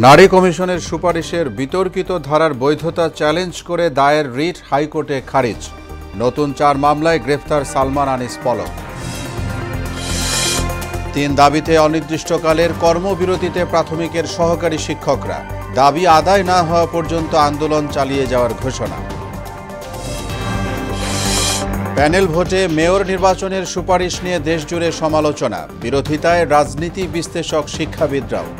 নারী কমিশনের সুপারিশের বিতর্কিত ধারার বৈধতা চ্যালেঞ্জ করে দায়ের রিট হাইকোর্টে খারিজ। নতুন 4 মামলায় গ্রেফতার সালমান আনিস পলক। 3 দাবিতে অনির্দিষ্টকালের কর্মবিরতিতে প্রাথমিকের সহকারী শিক্ষকরা। দাবি আদায় না হওয়া পর্যন্ত আন্দোলন চালিয়ে যাওয়ার ঘোষণা। প্যানেল ভোটে মেয়র নির্বাচনের সুপারিশ নিয়ে দেশজুড়ে সমালোচনা। বিরোধিতায় রাজনীতি বিশ্লেষক শিক্ষাবিদরাও।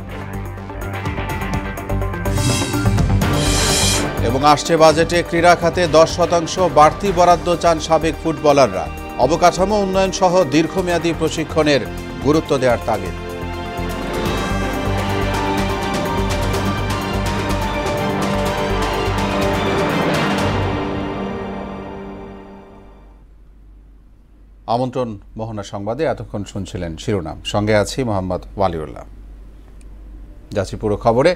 এবং আসছে বাজেটে ক্রীড়া খাতে 10% বাড়তি বরাদ্দ চান সাবেক ফুটবলাররা। অবকাঠামো উন্নয়ন সহ দীর্ঘমেয়াদী প্রশিক্ষণের গুরুত্ব দেওয়ার তাগিদ। আমন্ত্রণ মোহনা সংবাদে এতক্ষণ শুনছিলেন শিরোনাম, সঙ্গে আছি মোহাম্মদ ওয়ালিউল্লাহ। যাচ্ছি পুরো খবরে।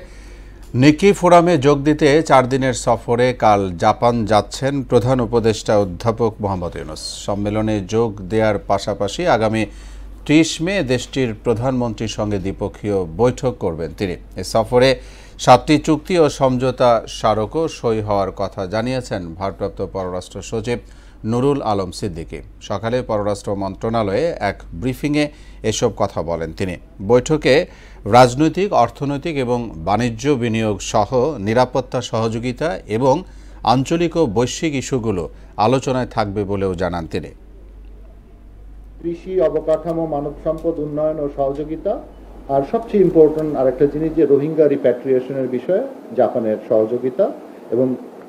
নিকি ফোরামে যোগ দিতে 4 দিনের সফরে কাল জাপান যাচ্ছেন প্রধান উপদেষ্টা অধ্যাপক মোহাম্মদ ইউনূস। সম্মেলনে যোগ দেওয়ার পাশাপাশি আগামী 30 মে দেশটির প্রধানমন্ত্রীর সঙ্গে দ্বিপক্ষীয় বৈঠক করবেন তিনি। এ সফরে 7টি চুক্তি ও সমঝোতা স্মারকও সই হওয়ার কথা জানিয়েছেন ভারপ্রাপ্ত পররাষ্ট্র সচিব নুরুল আলম সিদ্দিকী। সকালে পররাষ্ট্র মন্ত্রণালয়ে এক ব্রিফিংয়ে এসব কথা বলেন তিনি। বৈঠকে রাজনৈতিক, অর্থনৈতিক এবং বাণিজ্য বিনিয়োগ সহ নিরাপত্তা সহযোগিতা এবং আঞ্চলিক ও বৈশ্বিক ইস্যুগুলো আলোচনায় থাকবে বলেও জানান তিনি। কৃষি, অবকাঠামো, মানব সম্পদ উন্নয়ন ও সহযোগিতা, আর সবচেয়ে ইম্পর্টেন্ট আরেকটা জিনিস যে রোহিঙ্গা রিপ্যাট্রিয়েশনের বিষয়ে জাপানের সহযোগিতা এবং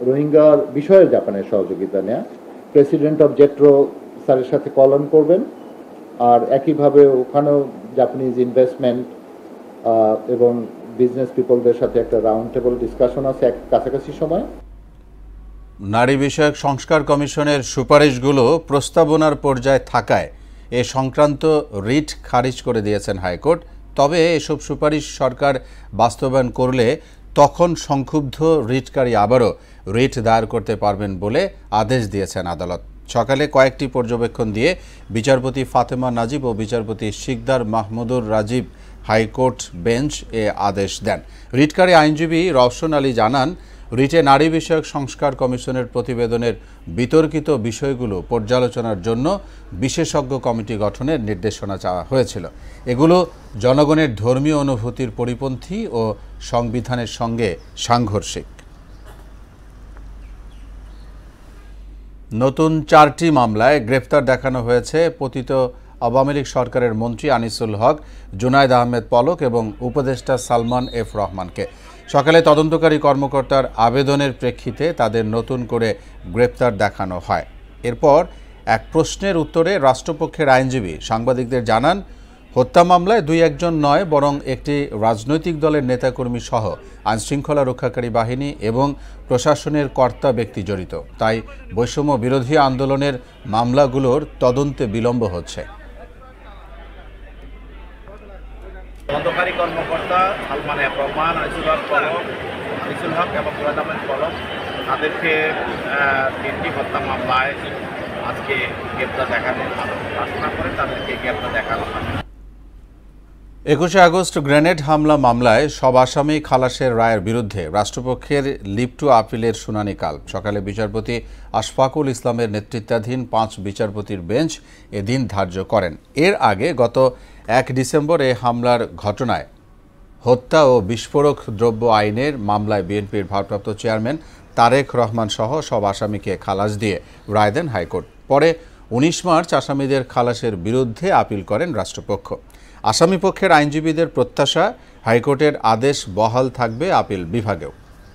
রোহিঙ্গার বিষয়ে জাপানের সহযোগিতা নেয়া। প্রেসিডেন্ট অফ জেট্রো স্যারের সাথে কলন করবেন, আর একইভাবে ওখানেও জাপানিজ ইনভেস্টমেন্ট এবং বিজনেস পিপলদের সাথে একটা রাউন্ড টেবল ডিসকাশন আছে কাছাকাছি সময়। নারী বিষয়ক সংস্কার কমিশনের সুপারিশগুলো প্রস্তাবনার পর্যায়ে থাকায় এ সংক্রান্ত রিট খারিজ করে দিয়েছেন হাইকোর্ট। তবে এসব সুপারিশ সরকার বাস্তবায়ন করলে তখন সংক্ষুব্ধ রিটকারী আবারও রিট দায়ের করতে পারবেন বলে আদেশ দিয়েছেন আদালত। সকালে কয়েকটি পর্যবেক্ষণ দিয়ে বিচারপতি ফাতেমা নাজিব ও বিচারপতি শিকদার মাহমুদুর রাজীব হাইকোর্ট বেঞ্চ এ আদেশ দেন। রিটকারী আইনজীবী রওশন আলী জানান, রিটে নারী বিষয়ক সংস্কার কমিশনের প্রতিবেদনের বিতর্কিত বিষয়গুলো পর্যালোচনার জন্য বিশেষজ্ঞ কমিটি গঠনের নির্দেশনা চাওয়া হয়েছিল। এগুলো জনগণের ধর্মীয় অনুভূতির পরিপন্থী ও সংবিধানের সঙ্গে সাংঘর্ষিক। নতুন 4টি মামলায় গ্রেফতার দেখানো হয়েছে পতিত আওয়ামী লীগ সরকারের মন্ত্রী আনিসুল হক, জুনায়েদ আহমেদ পলক এবং উপদেষ্টা সালমান এফ রহমানকে। সকালে তদন্তকারী কর্মকর্তার আবেদনের প্রেক্ষিতে তাদের নতুন করে গ্রেপ্তার দেখানো হয়। এরপর এক প্রশ্নের উত্তরে রাষ্ট্রপক্ষের আইনজীবী সাংবাদিকদের জানান, হত্যা মামলায় 2-1 নয় বরং একটি রাজনৈতিক দলের নেতাকর্মী সহ আইনশৃঙ্খলা রক্ষাকারী বাহিনী এবং প্রশাসনের কর্তা ব্যক্তি জড়িত। তাই বৈষম্য বিরোধী আন্দোলনের মামলাগুলোর তদন্তে বিলম্ব হচ্ছে। তদন্তকারী কর্মকর্তা সালমান এফ রহমান, আনিসুল হক এবং জুনায়েদ আহমেদ পলক, তাদেরকে 3টি হত্যা মামলায় আজকে গ্রেপ্তার দেখানোর প্রার্থনা করে তাদেরকে গ্রেপ্তার দেখানো হয়। 21 আগস্ট গ্রেনেড হামলা মামলায় সব আসামি খালাসের রায়ের বিরুদ্ধে রাষ্ট্রপক্ষের লিভ টু আপিলের শুনানি কাল সকালে বিচারপতি আশফাকুল ইসলামের নেতৃত্বাধীন 5 বিচারপতির বেঞ্চ এদিন ধার্য করেন। এর আগে গত 1 ডিসেম্বর এ হামলার ঘটনায় হত্যা ও বিস্ফোরক দ্রব্য আইনের মামলায় বিএনপির ভারপ্রাপ্ত চেয়ারম্যান তারেক রহমান সহ সব আসামিকে খালাস দিয়ে রায় দেন হাইকোর্ট। পরে 19 মার্চ আসামিদের খালাসের বিরুদ্ধে আপিল করেন রাষ্ট্রপক্ষ। আসামিপক্ষের আইনজীবীদের প্রত্যাশা, হাইকোর্টের আদেশ বহাল থাকবে আপিল বিভাগেও।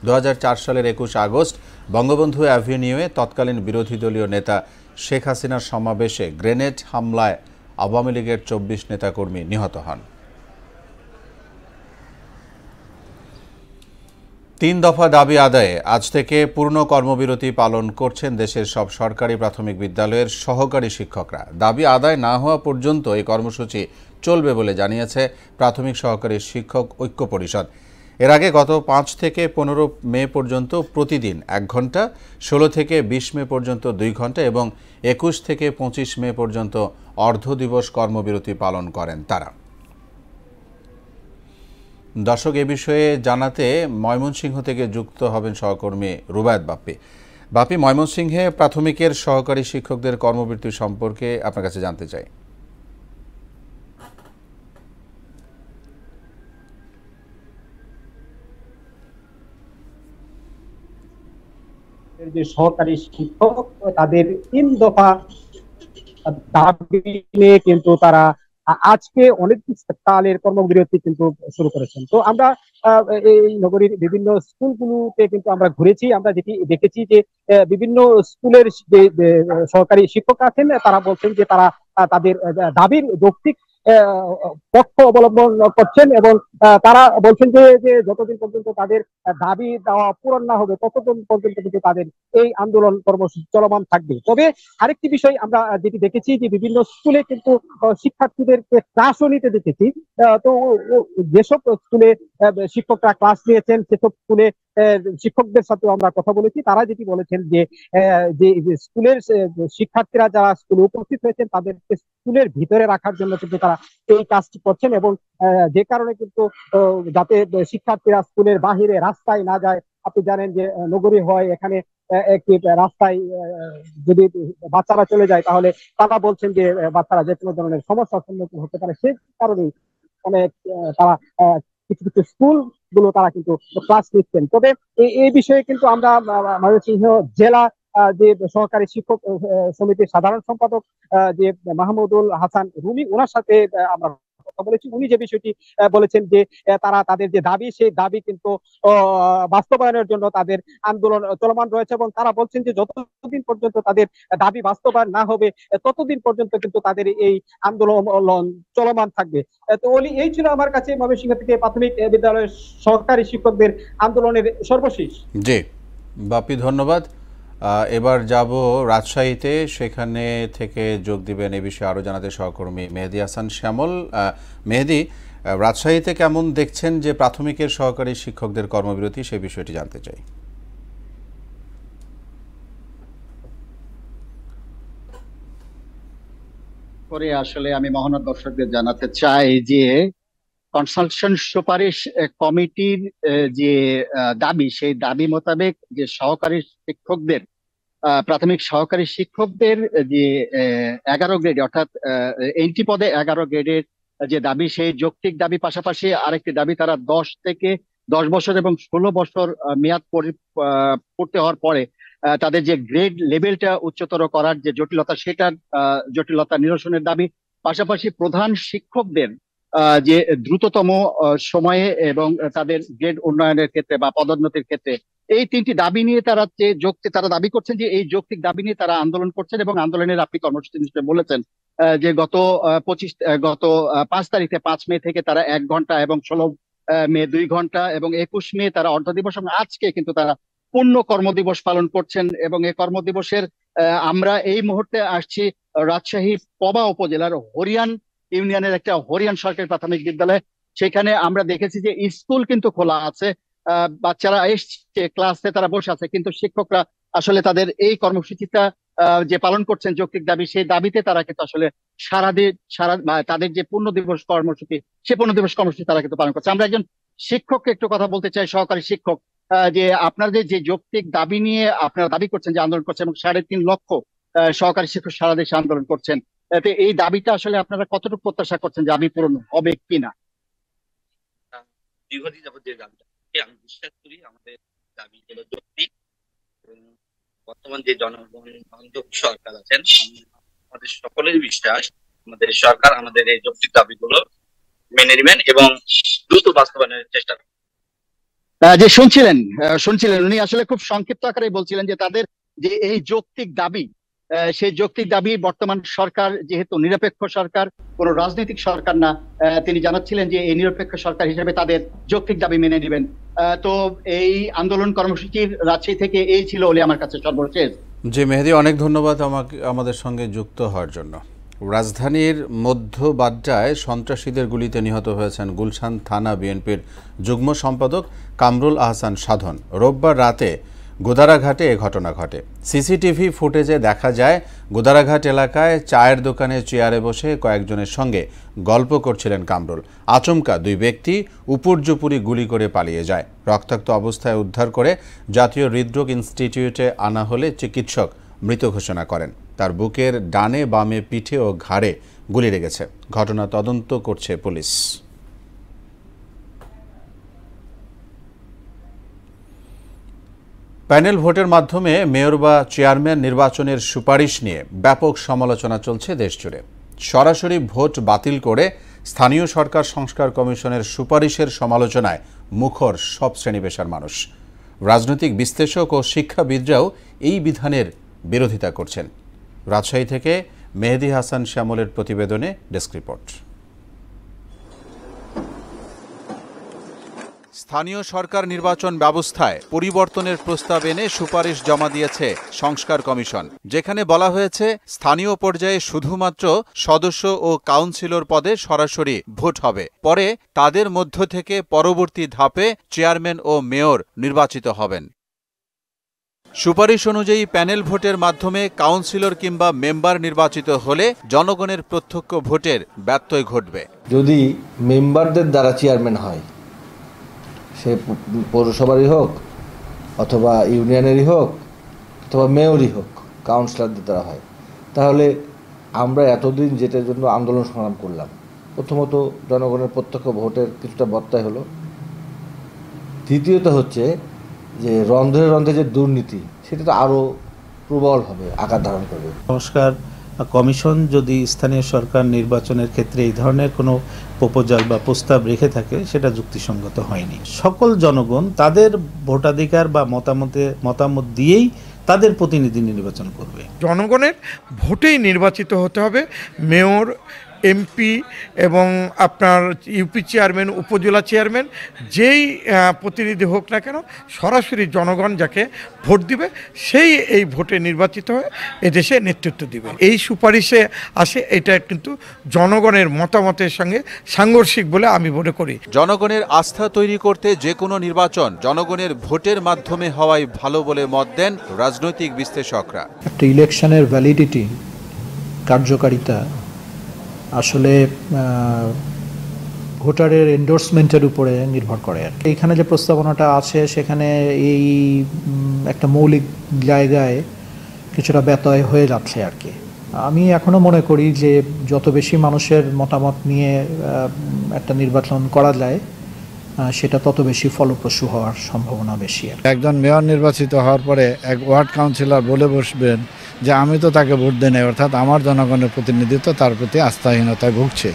2004 সালের 21 আগস্ট বঙ্গবন্ধু অ্যাভিনিউয়ে তৎকালীন বিরোধী দলীয় নেতা শেখ হাসিনার সমাবেশে গ্রেনেড হামলায় আওয়ামী লীগের 24 নেতাকর্মী নিহত হন। 3 দফা দাবি আদায়ে আজ থেকে পূর্ণ কর্মবিরতি পালন করছেন দেশের সব সরকারি প্রাথমিক বিদ্যালয়ের সহকারী শিক্ষকরা। দাবি আদায় না হওয়া পর্যন্ত এই কর্মসূচি চলবে বলে জানিয়েছে প্রাথমিক সহকারী শিক্ষক ঐক্য পরিষদ। এর আগে গত 5 থেকে 15 মে পর্যন্ত প্রতিদিন 1 ঘন্টা, 16 থেকে 20 মে পর্যন্ত 2 ঘন্টা এবং 21 থেকে 25 মে পর্যন্ত অর্ধ দিবস কর্মবিরতি পালন করেন তারা। দর্শক এ বিষয়ে জানাতে ময়মনসিংহ থেকে যুক্ত হবেন সহকর্মী রুবায়েত বাপ্পি। বাপ্পি, ময়মনসিংহে প্রাথমিকের সহকারী শিক্ষকদের কর্মবিরতি সম্পর্কে আপনার কাছে জানতে চাই। যে সহকারী শিক্ষক তাদের 3 দফা দাবি নিয়ে কিন্তু তারা আজকে অনির্দিষ্টকালের কর্মবিরতি কিন্তু শুরু করেছেন। তো আমরা এই নগরীর বিভিন্ন স্কুলগুলোতে কিন্তু আমরা ঘুরেছি, আমরা যেটি দেখেছি যে বিভিন্ন স্কুলের যে সহকারী শিক্ষক আছেন তারা বলছেন যে তারা তাদের দাবির যৌক্তিক পক্ষ অবলম্বন করছেন এবং তারা বলছেন যে যতদিন পর্যন্ত তাদের দাবি দেওয়া পূরণ না হবে ততদিন পর্যন্ত কিন্তু তাদের এই আন্দোলন কর্মসূচি চলমান থাকবে। তবে আরেকটি বিষয় আমরা যেটি দেখেছি যে বিভিন্ন স্কুলে কিন্তু শিক্ষার্থীদেরকে ক্লাসও নিতে দেখেছি। তো যেসব স্কুলে শিক্ষকরা ক্লাস নিয়েছেন সেসব স্কুলে শিক্ষকদের সাথে আমরা কথা বলেছি, তারা যেটি বলেছেন যে স্কুলের শিক্ষার্থীরা যারা স্কুলে উপস্থিত হয়েছেন তাদেরকে স্কুলের ভিতরে রাখার জন্য কিন্তু তারা এই কাজটি করছেন এবং যে কারণে কিন্তু যাতে শিক্ষার্থীরা স্কুলের বাহিরে রাস্তায় না যায়। আপনি জানেন যে নগরী হয়, এখানে একটি রাস্তায় যদি বাচ্চারা চলে যায় তাহলে তারা বলছেন যে বাচ্চারা যে কোনো ধরনের সমস্যার সম্মুখীন হতে পারে। সেই কারণেই অনেক তারা কিছু কিছু স্কুল গুলো তারা কিন্তু ক্লাস নিচ্ছেন। তবে এই বিষয়ে কিন্তু আমরা ময়মনসিংহ জেলা যে সহকারী শিক্ষক সমিতির সাধারণ সম্পাদক যে মাহমুদুল হাসান রুমি, ওনার সাথে আমরা কথা বলেছি। উনি যে বিষয়টি বলেছেন যে তারা তাদের যে দাবি সেই দাবি কিন্তু বাস্তবায়নের জন্য তাদের আন্দোলন চলমান রয়েছে এবং তারা বলছেন যে যতদিন পর্যন্ত তাদের দাবি বাস্তবায়ন না হবে ততদিন পর্যন্ত কিন্তু তাদের এই আন্দোলন চলমান থাকবে। তো এই ছিল আমার কাছে ময়মনসিংহ থেকে প্রাথমিক বিদ্যালয়ের সহকারী শিক্ষকদের আন্দোলনের সর্বশেষ। জি বাপ্পি, ধন্যবাদ। এবার যাব রাজশাহীতে, সেখানে থেকে যোগ দিবেন এ বিষয়ে আরও জানাতে সহকর্মী মেহেদি হাসান শ্যামল। মেহেদি, রাজশাহীতে কেমন দেখছেন যে প্রাথমিকের সহকারী শিক্ষকদের কর্মবিরতি, সেই বিষয়টি জানতে চাই। করে আসলে আমি মহানগর দর্শকদের জানাতে চাই যে কনসালটেশন সুপারিশ কমিটির যে দাবি, সেই দাবি মোতাবেক যে সহকারী শিক্ষকদের প্রাথমিক সহকারী শিক্ষকদের যে 11 গ্রেড অর্থাৎ এন্ট্রি পদে 11 গ্রেডের যে দাবি, সেই যৌক্তিক দাবি পাশাপাশি আরেকটি দাবি তারা 10 বছর এবং 16 বছর মেয়াদ পূর্তি হওয়ার পরে তাদের যে গ্রেড লেভেলটা উচ্চতর করার যে জটিলতা, সেটার জটিলতা নিরসনের দাবি, পাশাপাশি প্রধান শিক্ষকদের যে দ্রুততম সময়ে এবং তাদের গ্রেড উন্নয়নের ক্ষেত্রে বা পদোন্নতির ক্ষেত্রে, এই 3টি দাবি নিয়ে তারা তারা দাবি করছেন যে এই যৌক্তিক দাবি নিয়ে তারা আন্দোলন করছেন এবং আন্দোলনের আপনি কর্মসূচি নিশ্চয় বলেছেন যে গত 5 তারিখে 5 মে থেকে তারা 1 ঘন্টা এবং 16 মে 2 ঘন্টা এবং 21 মে তারা অর্ধ দিবস এবং আজকে কিন্তু তারা পূর্ণ কর্মদিবস পালন করছেন। এবং এই কর্মদিবসের আমরা এই মুহূর্তে আসছি রাজশাহী পবা উপজেলার হরিয়ান ইউনিয়নের একটা হরিয়ান সরকারি প্রাথমিক বিদ্যালয়। সেখানে আমরা দেখেছি যে স্কুল কিন্তু খোলা আছে, বাচ্চারা এসছে, ক্লাসে তারা বসে আছে, কিন্তু শিক্ষকরা আসলে তাদের এই কর্মসূচিটা যে পালন করছেন যৌক্তিক দাবি, সেই দাবিতে তারা কিন্তু আসলে তাদের যে পূর্ণ দিবস কর্মসূচি, সে পূর্ণ দিবস কর্মসূচি তারা কিন্তু পালন করছে। আমরা একজন শিক্ষককে একটু কথা বলতে চাই, সহকারী শিক্ষক, যে আপনাদের যে যৌক্তিক দাবি নিয়ে আপনারা দাবি করছেন যে আন্দোলন করছেন এবং 3.5 লক্ষ সহকারী শিক্ষক সারা দেশে আন্দোলন করছেন, এই দাবিটা আসলে আপনারা কতটুকু প্রত্যাশা করছেন যে দাবি পূরণ হবে কিনা? দীর্ঘদিন যাবত যে দাবিটা, আমি বিশ্বাস করি আমাদের দাবিগুলো যৌক্তিক। বর্তমান যে জনগণ বান্ধব সরকার আছেন, আমাদের সকলের বিশ্বাস আমাদের সরকার আমাদের এই যৌক্তিক দাবিগুলো মেনে নেবেন এবং দ্রুত বাস্তবায়নের চেষ্টা করবেন। যে শুনছিলেন উনি আসলে খুব সংক্ষিপ্ত আকারে বলছিলেন যে তাদের যে এই যৌক্তিক দাবি, সেই যৌক্তিক দাবি বর্তমান সরকার যেহেতু নিরপেক্ষ সরকার, কোন রাজনৈতিক সরকার না, তিনি জানাচ্ছিলেন যে এই নিরপেক্ষ সরকার হিসেবে তাদের যৌক্তিক দাবি মেনে নেবেন। তো এই আন্দোলন কর্মসূচির রাজশাহী থেকে এই ছিল বলে আমার কাছে সর্বশেষ। জি মেহেদি, অনেক ধন্যবাদ আমাদের সঙ্গে যুক্ত হওয়ার জন্য। রাজধানীর মধ্য বাড্ডায় সন্ত্রাসীদের গুলিতে নিহত হয়েছেন গুলশান থানা বিএনপির যুগ্ম সম্পাদক কামরুল আহসান সাধন। রোববার রাতে গোদারাঘাটে এ ঘটনা ঘটে। সিসিটিভি ফুটেজে দেখা যায় গোদারাঘাট এলাকায় চায়ের দোকানে চেয়ারে বসে কয়েকজনের সঙ্গে গল্প করছিলেন কামরুল। আচমকা দুই ব্যক্তি উপর্যুপুরি গুলি করে পালিয়ে যায়। রক্তাক্ত অবস্থায় উদ্ধার করে জাতীয় হৃদরোগ ইনস্টিটিউটে আনা হলে চিকিৎসক মৃত ঘোষণা করেন। তার বুকের ডানে বামে পিঠে ও ঘাড়ে গুলি লেগেছে। ঘটনা তদন্ত করছে পুলিশ। প্যানেল ভোটের মাধ্যমে মেয়র বা চেয়ারম্যান নির্বাচনের সুপারিশ নিয়ে ব্যাপক সমালোচনা চলছে দেশজুড়ে। সরাসরি ভোট বাতিল করে স্থানীয় সরকার সংস্কার কমিশনের সুপারিশের সমালোচনায় মুখর সব শ্রেণী পেশার মানুষ। রাজনৈতিক বিশ্লেষক ও শিক্ষাবিদরাও এই বিধানের বিরোধিতা করছেন। রাজশাহী থেকে মেহেদী হাসান শ্যামলের প্রতিবেদনে ডেস্ক রিপোর্ট। স্থানীয় সরকার নির্বাচন ব্যবস্থায় পরিবর্তনের প্রস্তাব এনে সুপারিশ জমা দিয়েছে সংস্কার কমিশন, যেখানে বলা হয়েছে স্থানীয় পর্যায়ে শুধুমাত্র সদস্য ও কাউন্সিলর পদে সরাসরি ভোট হবে। পরে তাদের মধ্য থেকে পরবর্তী ধাপে চেয়ারম্যান ও মেয়র নির্বাচিত হবেন। সুপারিশ অনুযায়ী প্যানেল ভোটের মাধ্যমে কাউন্সিলর কিংবা মেম্বার নির্বাচিত হলে জনগণের প্রত্যক্ষ ভোটের ব্যত্যয় ঘটবে। যদি মেম্বারদের দ্বারা চেয়ারম্যান হয়, সে পৌরসভারই হোক অথবা ইউনিয়নেরই হোক অথবা মেয়রই হোক, কাউন্সিলরদের দ্বারা হয়, তাহলে আমরা এতদিন যেটার জন্য আন্দোলন সংগ্রাম করলাম, প্রথমত জনগণের প্রত্যক্ষ ভোটের কিছুটা ব্যত্যয় হলো। দ্বিতীয়ত হচ্ছে যে রন্ধ্রে রন্ধ্রে যে দুর্নীতি, সেটা তো আরও প্রবল হবে, আকার ধারণ করবে। সংস্কার কমিশন যদি স্থানীয় সরকার নির্বাচনের ক্ষেত্রে এই ধরনের কোনো প্রপোজাল বা প্রস্তাব রেখে থাকে, সেটা যুক্তিসঙ্গত হয়নি। সকল জনগণ তাদের ভোটাধিকার বা মতামত দিয়েই তাদের প্রতিনিধি নির্বাচন করবে। জনগণের ভোটেই নির্বাচিত হতে হবে মেয়র, এমপি এবং আপনার ইউপি চেয়ারম্যান, উপজেলা চেয়ারম্যান, যেই প্রতিনিধি হোক না কেন, সরাসরি জনগণ যাকে ভোট দিবে সেই এই ভোটে নির্বাচিত হয়ে এদেশে নেতৃত্ব দিবে। এই সুপারিশে আসে, এটা কিন্তু জনগণের মতামতের সঙ্গে সাংঘর্ষিক বলে আমি মনে করি। জনগণের আস্থা তৈরি করতে যে কোনো নির্বাচন জনগণের ভোটের মাধ্যমে হওয়াই ভালো বলে মত দেন রাজনৈতিক বিশ্লেষকরা। একটা ইলেকশনের ভ্যালিডিটি, কার্যকারিতা আসলে ভোটারের এন্ডোর্সমেন্টের উপরে নির্ভর করে। এইখানে যে প্রস্তাবনাটা আছে সেখানে এই একটা মৌলিক জায়গায় কিছুটা ব্যত্যয় হয়ে যাচ্ছে আর কি। আমি এখনো মনে করি যে যত বেশি মানুষের মতামত নিয়ে একটা নির্বাচন করা যায়, সেটা তত বেশি ফলপ্রসূ হওয়ার সম্ভাবনা বেশি। একজন মেয়র নির্বাচিত হওয়ার পরে এক ওয়ার্ড কাউন্সিলর বলে বসবেন যে আমি তো তাকে ভোট দেই নাই, অর্থাৎ আমার জনগণের প্রতিনিধিত্ব তার প্রতি আস্থাহীনতায় ভুগছে।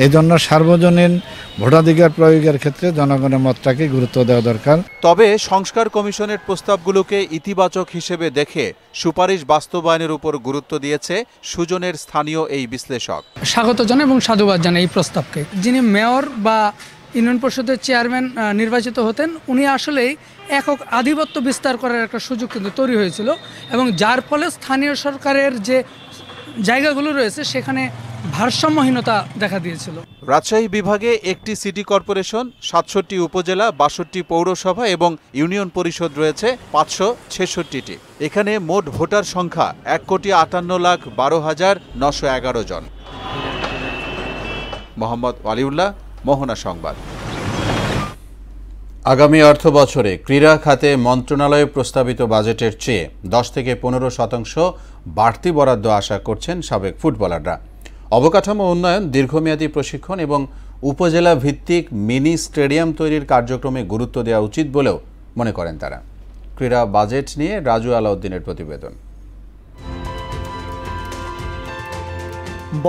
এই জন্য সার্বজনীন ভোটাধিকার প্রয়োগের ক্ষেত্রে জনগণের মতটাকে গুরুত্ব দেওয়া দরকার। তবে সংস্কার কমিশনের প্রস্তাবগুলোকে ইতিবাচক হিসেবে দেখে সুপারিশ বাস্তবায়নের উপর গুরুত্ব দিয়েছে সুজনের স্থানীয় এই বিশ্লেষক। স্বাগত জানাই এবং সাধুবাদ জানাই এই প্রস্তাবকে। যিনি মেয়র বা ইউনিয়ন পরিষদের চেয়ারম্যান নির্বাচিত হতেন, উনি আসলেই একক আধিপত্য বিস্তার করার একটা সুযোগ কিন্তু তৈরি হয়েছিল, এবং যার ফলে স্থানীয় সরকারের যে জায়গাগুলো রয়েছে সেখানে ভারসাম্যহীনতা দেখা দিয়েছিল। রাজশাহী বিভাগে একটি সিটি কর্পোরেশন, 67টি উপজেলা, 62টি পৌরসভা এবং ইউনিয়ন পরিষদ রয়েছে 566টি। এখানে মোট ভোটার সংখ্যা 1,58,12,911 জন। মোহাম্মদ ওয়ালিউল্লাহ, মোহনা সংবাদ। আগামী অর্থ বছরে ক্রীড়া খাতে মন্ত্রণালয়ে প্রস্তাবিত বাজেটের চেয়ে 10 থেকে 15% বাড়তি বরাদ্দ আশা করছেন সাবেক ফুটবলাররা। অবকাঠামো উন্নয়ন, দীর্ঘমেয়াদী প্রশিক্ষণ এবং উপজেলা ভিত্তিক মিনি স্টেডিয়াম তৈরির কার্যক্রমে গুরুত্ব দেওয়া উচিত বলেও মনে করেন তারা। ক্রীড়া বাজেট নিয়ে রাজু আলাউদ্দিনের প্রতিবেদন।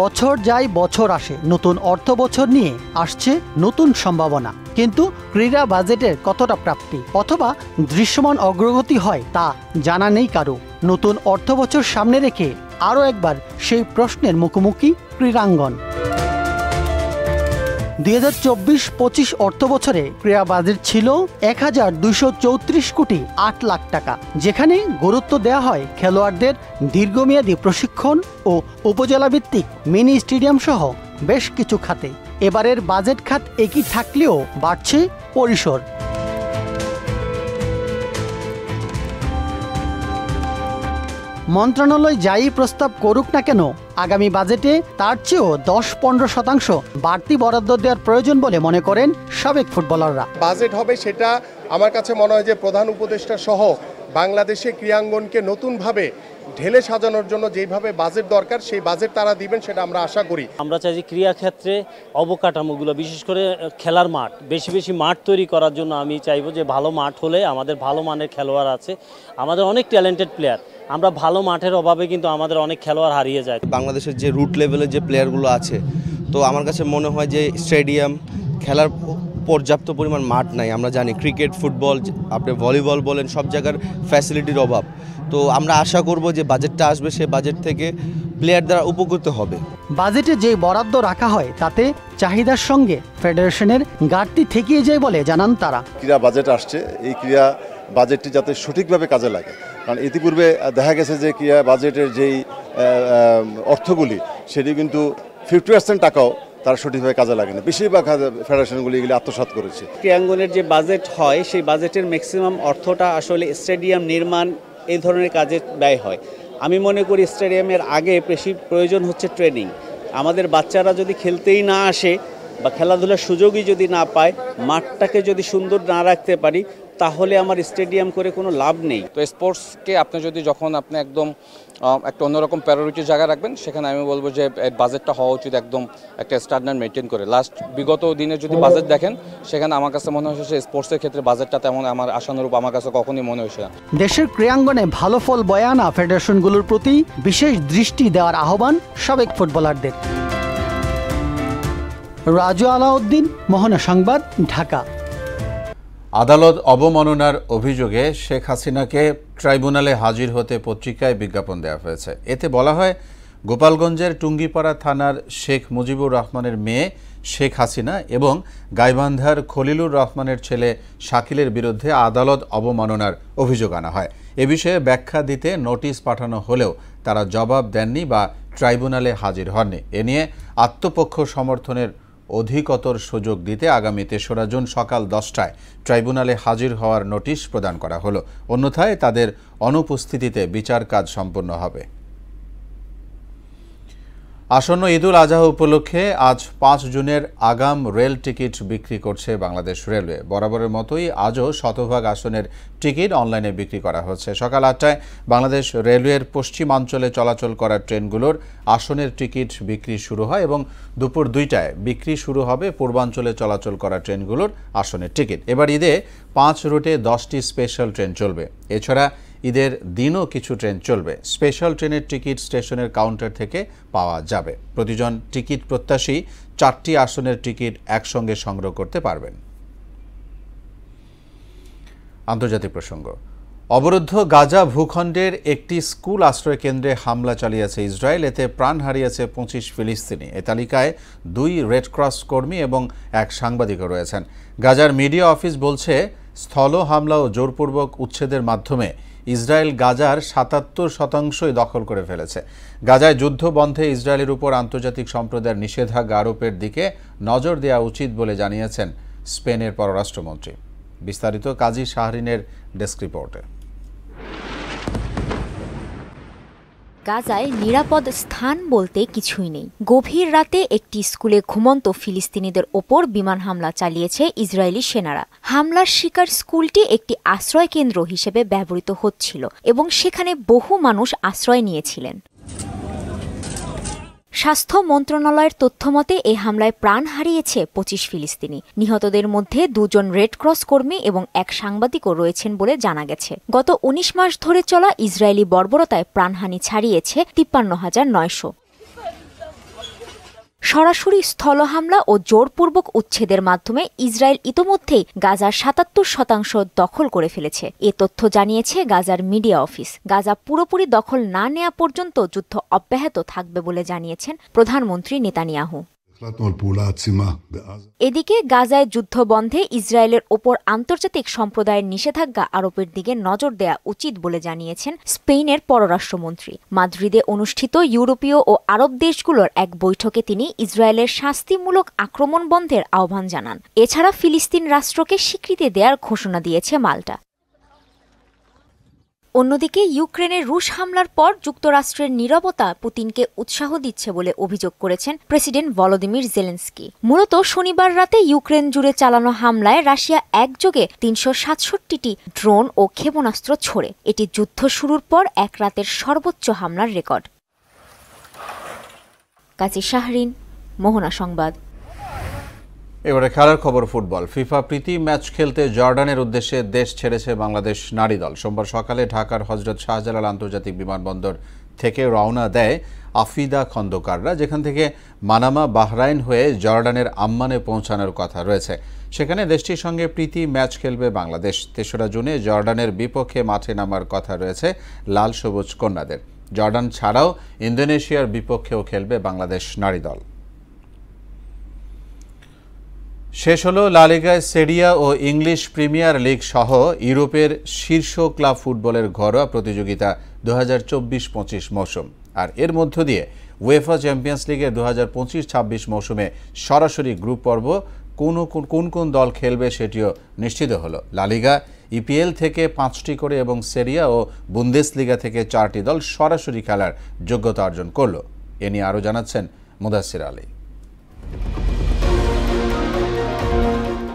বছর যায় বছর আসে, নতুন অর্থ বছর নিয়ে আসছে নতুন সম্ভাবনা, কিন্তু ক্রীড়া বাজেটের কতটা প্রাপ্তি অথবা দৃশ্যমান অগ্রগতি হয় তা জানা নেই কারো। নতুন অর্থ বছর সামনে রেখে আরও একবার সেই প্রশ্নের মুখোমুখি ক্রীড়াঙ্গন। 2024-25 অর্থ বছরে ক্রীড়া বাজেট ছিল 1,234 কোটি 8 লাখ টাকা, যেখানে গুরুত্ব দেওয়া হয় খেলোয়াড়দের দীর্ঘমেয়াদী প্রশিক্ষণ ও উপজেলা ভিত্তিক মিনি স্টেডিয়াম সহ বেশ কিছু খাতে। এবারের বাজেট খাত একই থাকলেও বাড়ছে পরিসর। মন্ত্রণালয় যাই প্রস্তাব করুক না কেন আগামী বাজেটে তার চেয়েও 10-15% বাড়তি বরাদ্দ দেওয়ার প্রয়োজন বলে মনে করেন সাবেক ফুটবলাররা। বাজেট হবে সেটা আমার কাছে মনে হয় যে প্রধান উপদেষ্টা সহ বাংলাদেশে ক্রীড়াঙ্গনকে নতুনভাবে ঢেলে সাজানোর জন্য যেভাবে বাজেট দরকার সেই বাজেট তারা দিবেন সেটা আমরা আশা করি। আমরা চাই যে ক্রীড়াক্ষেত্রে অবকাঠামোগুলো বিশেষ করে খেলার মাঠ বেশি মাঠ তৈরি করার জন্য আমি চাইবো যে ভালো মাঠ হলে আমাদের ভালো মানের খেলোয়াড় আছে, আমাদের অনেক ট্যালেন্টেড প্লেয়ার, আমরা ভালো মাঠের অভাবে কিন্তু আমাদের অনেক খেলোয়াড় হারিয়ে যায়। বাংলাদেশের যে রুট লেভেলের যে প্লেয়ারগুলো আছে, তো আমার কাছে মনে হয় যে স্টেডিয়াম খেলার পর্যাপ্ত পরিমাণ মাঠ নাই। আমরা জানি ক্রিকেট, ফুটবল, আপনি ভলিবল বলেন, সব জায়গার ফ্যাসিলিটির অভাব। তো আমরা আশা করব যে বাজেটটা আসবে সে বাজেট থেকে প্লেয়ার দ্বারা উপকৃত হবে। বাজেটে যে বরাদ্দ রাখা হয় তাতে চাহিদার সঙ্গে ফেডারেশনের ঘাটতি থেকেই যায় বলে জানান তারা। ক্রীড়া বাজেট আসছে, এই ক্রীড়া বাজেটটি যাতে সঠিকভাবে কাজে লাগে, কারণ ইতিপূর্বে দেখা গেছে যে ক্রীড়া বাজেটের যেই অর্থগুলি সেটি কিন্তু 50% টাকাও তারা সঠিকভাবে কাজে লাগে না। বেশিরভাগ ফেডারেশনগুলি এগুলি আত্মসাৎ করেছে। ক্রীড়াঙ্গনের যে বাজেট হয় সেই বাজেটের ম্যাক্সিমাম অর্থটা আসলে স্টেডিয়াম নির্মাণ এই ধরনের কাজে ব্যয় হয়। আমি মনে করি স্টেডিয়ামের আগে বেশি প্রয়োজন হচ্ছে ট্রেনিং। আমাদের বাচ্চারা যদি খেলতেই না আসে বা খেলাধুলার সুযোগই যদি না পায়, মাঠটাকে যদি সুন্দর না রাখতে পারি, তাহলে আমার স্টেডিয়াম করে কোনো লাভ নেই। তো স্পোর্টসকে আপনি যদি যখন আপনি একদম একটা অন্যরকম প্রায়োরিটি জায়গায় রাখবেন, সেখানে আমি বলবো যে বাজেটটা হওয়া উচিত একদম একটা স্ট্যান্ডার্ড মেনটেন করে। বিগত দিনে যদি বাজেট দেখেন, সেখানে আমার কাছে মনে হয়েছে স্পোর্টসের ক্ষেত্রে বাজেটটা তেমন আমার আশানুরূপ আমার কাছে কখনই মনে হয়েছে না। দেশের ক্রীড়াঙ্গনে ভালো ফল বয়ে আনা ফেডারেশনগুলোর প্রতি বিশেষ দৃষ্টি দেওয়ার আহ্বান সাবেক ফুটবলারদের। রাজু আলাউদ্দিন, মোহনা সংবাদ, ঢাকা। আদালত অবমাননার অভিযোগে শেখ হাসিনাকে ট্রাইব্যুনালে হাজির হতে পত্রিকায় বিজ্ঞাপন দেওয়া হয়েছে। এতে বলা হয়, গোপালগঞ্জের টুঙ্গিপাড়া থানার শেখ মুজিবুর রহমানের মেয়ে শেখ হাসিনা এবং গাইবান্ধার খলিলুর রহমানের ছেলে শাকিলের বিরুদ্ধে আদালত অবমাননার অভিযোগ আনা হয়। এ বিষয়ে ব্যাখ্যা দিতে নোটিশ পাঠানো হলেও তারা জবাব দেননি বা ট্রাইব্যুনালে হাজির হননি। এ নিয়ে আত্মপক্ষ সমর্থনের অধিকতর সুযোগ দিতে আগামী ৩রা জুন সকাল 10টায় ট্রাইব্যুনালে হাজির হওয়ার নোটিশ প্রদান করা হলো। অন্যথায় তাদের অনুপস্থিতিতে বিচার কাজ সম্পন্ন হবে। আসন্ন ঈদুল আজহা উপলক্ষে আজ 5 জুনের আগাম রেল টিকিট বিক্রি করছে বাংলাদেশ রেলওয়ে। বরাবরের মতোই আজও শতভাগ আসনের টিকিট অনলাইনে বিক্রি করা হচ্ছে। সকাল 8টায় বাংলাদেশ রেলওয়ের পশ্চিমাঞ্চলে চলাচল করা ট্রেনগুলোর আসনের টিকিট বিক্রি শুরু হয় এবং দুপুর 2টায় বিক্রি শুরু হবে পূর্বাঞ্চলে চলাচল করা ট্রেনগুলোর আসনের টিকিট। এবার ঈদে 5 রুটে 10টি স্পেশাল ট্রেন চলবে। এছাড়া ঈদের দিনও কিছু ট্রেন চলবে। স্পেশাল ট্রেনের টিকিট স্টেশনের কাউন্টার থেকে পাওয়া যাবে। প্রতিজন টিকিট প্রত্যাশী 4টি আসনের টিকিট একসঙ্গে সংগ্রহ করতে পারবেন। আন্তর্জাতিক প্রসঙ্গ। অবরুদ্ধ গাজা ভূখণ্ডের একটি স্কুল আশ্রয় কেন্দ্রে হামলা চালিয়েছে ইসরায়েল। এতে প্রাণ হারিয়েছে 25 ফিলিস্তিনি। এ তালিকায় 2 রেডক্রস কর্মী এবং 1 সাংবাদিকও রয়েছেন। গাজার মিডিয়া অফিস বলছে, স্থল হামলা ও জোরপূর্বক উচ্ছেদের মাধ্যমে ইসরায়েল গাজার 77% দখল করে ফেলেছে। গাজায় যুদ্ধ বন্ধে ইসরায়েলের উপর আন্তর্জাতিক সম্প্রদায়ের নিষেধাজ্ঞা আরোপের দিকে নজর দেওয়া উচিত বলে জানিয়েছেন স্পেনের পররাষ্ট্রমন্ত্রী। বিস্তারিত কাজী শাহরিনের ডেস্ক রিপোর্টে। গাজায় নিরাপদ স্থান বলতে কিছুই নেই। গভীর রাতে একটি স্কুলে ঘুমন্ত ফিলিস্তিনিদের ওপর বিমান হামলা চালিয়েছে ইসরায়েলি সেনারা। হামলার শিকার স্কুলটি একটি আশ্রয় কেন্দ্র হিসেবে ব্যবহৃত হচ্ছিল এবং সেখানে বহু মানুষ আশ্রয় নিয়েছিলেন। স্বাস্থ্য মন্ত্রণালয়ের তথ্যমতে এই হামলায় প্রাণ হারিয়েছে 25 ফিলিস্তিনি। নিহতদের মধ্যে 2 জন রেডক্রস কর্মী এবং 1 সাংবাদিকও রয়েছেন বলে জানা গেছে। গত 19 মাস ধরে চলা ইসরায়েলি বর্বরতায় প্রাণহানি ছাড়িয়েছে 53,900। সরাসরি স্থল হামলা ও জোরপূর্বক উচ্ছেদের মাধ্যমে ইসরায়েল ইতোমধ্যেই গাজার 77% দখল করে ফেলেছে। এ তথ্য জানিয়েছে গাজার মিডিয়া অফিস। গাজা পুরোপুরি দখল না নেওয়া পর্যন্ত যুদ্ধ অব্যাহত থাকবে বলে জানিয়েছেন প্রধানমন্ত্রী নেতানিয়াহু। এদিকে গাজায় যুদ্ধ বন্ধে ইসরায়েলের ওপর আন্তর্জাতিক সম্প্রদায়ের নিষেধাজ্ঞা আরোপের দিকে নজর দেওয়া উচিত বলে জানিয়েছেন স্পেনের পররাষ্ট্রমন্ত্রী। মাদ্রিদে অনুষ্ঠিত ইউরোপীয় ও আরব দেশগুলোর এক বৈঠকে তিনি ইসরায়েলের শাস্তিমূলক আক্রমণ বন্ধের আহ্বান জানান। এছাড়া ফিলিস্তিন রাষ্ট্রকে স্বীকৃতি দেওয়ার ঘোষণা দিয়েছে মাল্টা। অন্যদিকে ইউক্রেনের রুশ হামলার পর যুক্তরাষ্ট্রের নীরবতা পুতিনকে উৎসাহ দিচ্ছে বলে অভিযোগ করেছেন প্রেসিডেন্ট ভলোদিমির জেলেনস্কি। মূলত শনিবার রাতে ইউক্রেন জুড়ে চালানো হামলায় রাশিয়া একযোগে ৩৬৭টি ড্রোন ও ক্ষেপণাস্ত্র ছোড়ে। এটি যুদ্ধ শুরুর পর এক রাতের সর্বোচ্চ হামলার রেকর্ড। কাজী শাহরিন, মোহনা সংবাদ। এবারে খেলার খবর ফুটবল। ফিফা প্রীতি ম্যাচ খেলতে জর্ডানের উদ্দেশ্যে দেশ ছেড়েছে বাংলাদেশ নারী দল। সোমবার সকালে ঢাকার হযরত শাহজালাল আন্তর্জাতিক বিমানবন্দর থেকে রওনা দেয় আফিদা খন্দকাররা, যেখান থেকে মানামা, বাহরাইন হয়ে জর্ডানের আম্মানে পৌঁছানোর কথা রয়েছে। সেখানে দেশটির সঙ্গে প্রীতি ম্যাচ খেলবে বাংলাদেশ। ৩রা জুনে জর্ডানের বিপক্ষে মাঠে নামার কথা রয়েছে লাল সবুজ কন্যাদের। জর্ডান ছাড়াও ইন্দোনেশিয়ার বিপক্ষেও খেলবে বাংলাদেশ নারী দল। শেষ হলো লা লিগায় সেরিয়া ও ইংলিশ প্রিমিয়ার লিগ সহ ইউরোপের শীর্ষ ক্লাব ফুটবলের ঘরোয়া প্রতিযোগিতা ২০২৪-২৫ মৌসুম। আর এর মধ্য দিয়ে উয়েফা চ্যাম্পিয়ন্স লিগের ২০২৫-২৬ মৌসুমে সরাসরি গ্রুপ পর্ব কোন কোন দল খেলবে সেটিও নিশ্চিত হলো। লা লিগা, ইপিএল থেকে 5টি করে এবং সেরিয়া ও বুন্দেসলিগা থেকে 4টি দল সরাসরি খেলার যোগ্যতা অর্জন করল। এ নিয়ে আরও জানাচ্ছেন মুদাসসির আলী।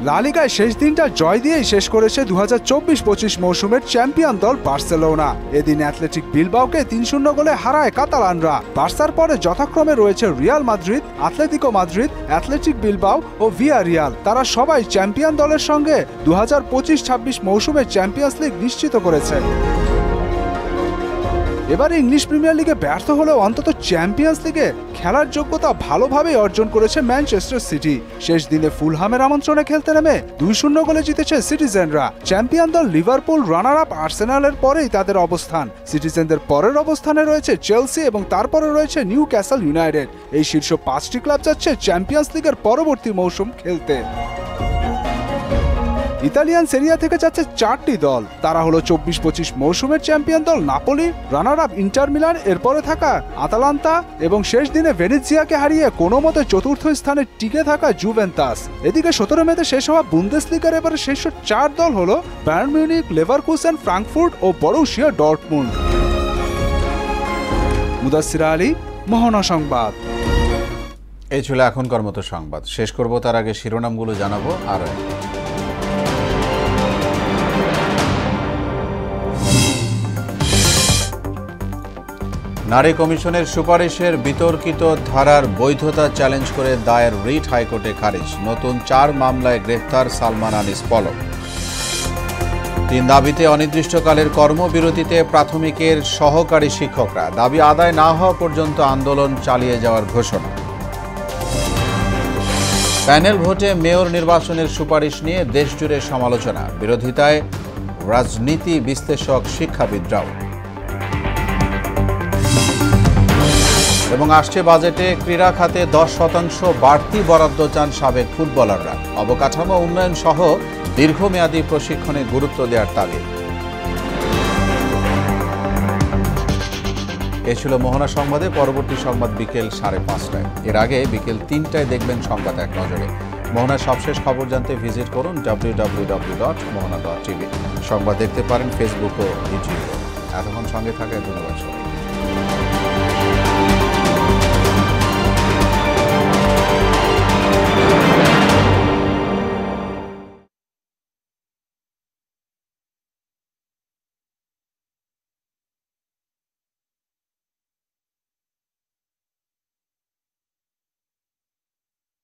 লা লিগায় শেষ দিনটা জয় দিয়েই শেষ করেছে ২০২৪-২৫ মৌসুমের চ্যাম্পিয়ন দল বার্সেলোনা। এদিন অ্যাথলেটিক বিলবাওকে ৩-০ গোলে হারায় কাতালানরা। বার্সার পরে যথাক্রমে রয়েছে Real Madrid, Atletico Madrid, Athletic Bilbao ও ভিয়ারিয়াল। তারা সবাই চ্যাম্পিয়ন দলের সঙ্গে ২০২৫-২৬ মৌসুমের চ্যাম্পিয়ন্স লিগ নিশ্চিত করেছে। এবারে ইংলিশ প্রিমিয়ার লিগে ব্যর্থ হলেও অন্তত চ্যাম্পিয়ন্স লিগে খেলার যোগ্যতা ভালোভাবেই অর্জন করেছে ম্যানচেস্টার সিটি। শেষ দিনে ফুলহামের আমন্ত্রণে খেলতে নেমে ২-০ গোলে জিতেছে সিটিজেনরা। চ্যাম্পিয়ন দল লিভারপুল, রানার আপ আর্সেনালের পরেই তাদের অবস্থান। সিটিজেনদের পরের অবস্থানে রয়েছে চেলসি এবং তারপরে রয়েছে নিউ ক্যাসল ইউনাইটেড। এই শীর্ষ 5টি ক্লাব যাচ্ছে চ্যাম্পিয়ন্স লিগের পরবর্তী মৌসুম খেলতে। ইতালিয়ান সেরিয়া থেকে যাচ্ছে 4টি দল। তারা হলো 24-25 মৌসুমের চ্যাম্পিয়ন দল Napoli, runner up inter Milan, এরপরে থাকা আতালান্তা এবং শেষ দিনে ভেনেজিয়াকে হারিয়ে কোনো মতে 4র্থ স্থানে টিকে থাকা জুভেন্টাস। এদিকে 17 মেতে শেষ হওয়া বুন্দেসলিগার এবারে শীর্ষ 4 দল হলো বায়ার্ন মিউনিখ, লেভারকুসেন, ফ্রাঙ্কফুর্ট ও বরুশিয়া ডর্টমুন্ড। মুদাসসির আলী, মোহনা সংবাদ। এই ছিল এখনকার মতো সংবাদ। শেষ করব তার আগে শিরোনামগুলো জানাবো আরও। নারী কমিশনের সুপারিশের বিতর্কিত ধারার বৈধতা চ্যালেঞ্জ করে দায়ের রিট হাইকোর্টে খারিজ। নতুন 4 মামলায় গ্রেফতার সালমান আনিস পলক। 3 দাবিতে অনির্দিষ্টকালের কর্মবিরতিতে প্রাথমিকের সহকারী শিক্ষকরা। দাবি আদায় না হওয়া পর্যন্ত আন্দোলন চালিয়ে যাওয়ার ঘোষণা। প্যানেল ভোটে মেয়র নির্বাচনের সুপারিশ নিয়ে দেশজুড়ে সমালোচনা। বিরোধিতায় রাজনীতি বিশ্লেষক শিক্ষাবিদরাও। এবং আসছে বাজেটে ক্রীড়া খাতে 10% বাড়তি বরাদ্দ চান সাবেক ফুটবলাররা। অবকাঠামো উন্নয়ন সহ দীর্ঘমেয়াদী প্রশিক্ষণে গুরুত্ব দেওয়ার তাগিদ। এ ছিল মোহনা সংবাদে। পরবর্তী সংবাদ বিকেল 5:30টায়। এর আগে বিকেল 3টায় দেখবেন সংবাদ এক নজরে। মোহনার সবশেষ খবর জানতে ভিজিট করুন www.mohana.tv। সংবাদ দেখতে পারেন ফেসবুক ও ইউটিউবে। এতক্ষণ সঙ্গে থাকায় ধন্যবাদ সবাই।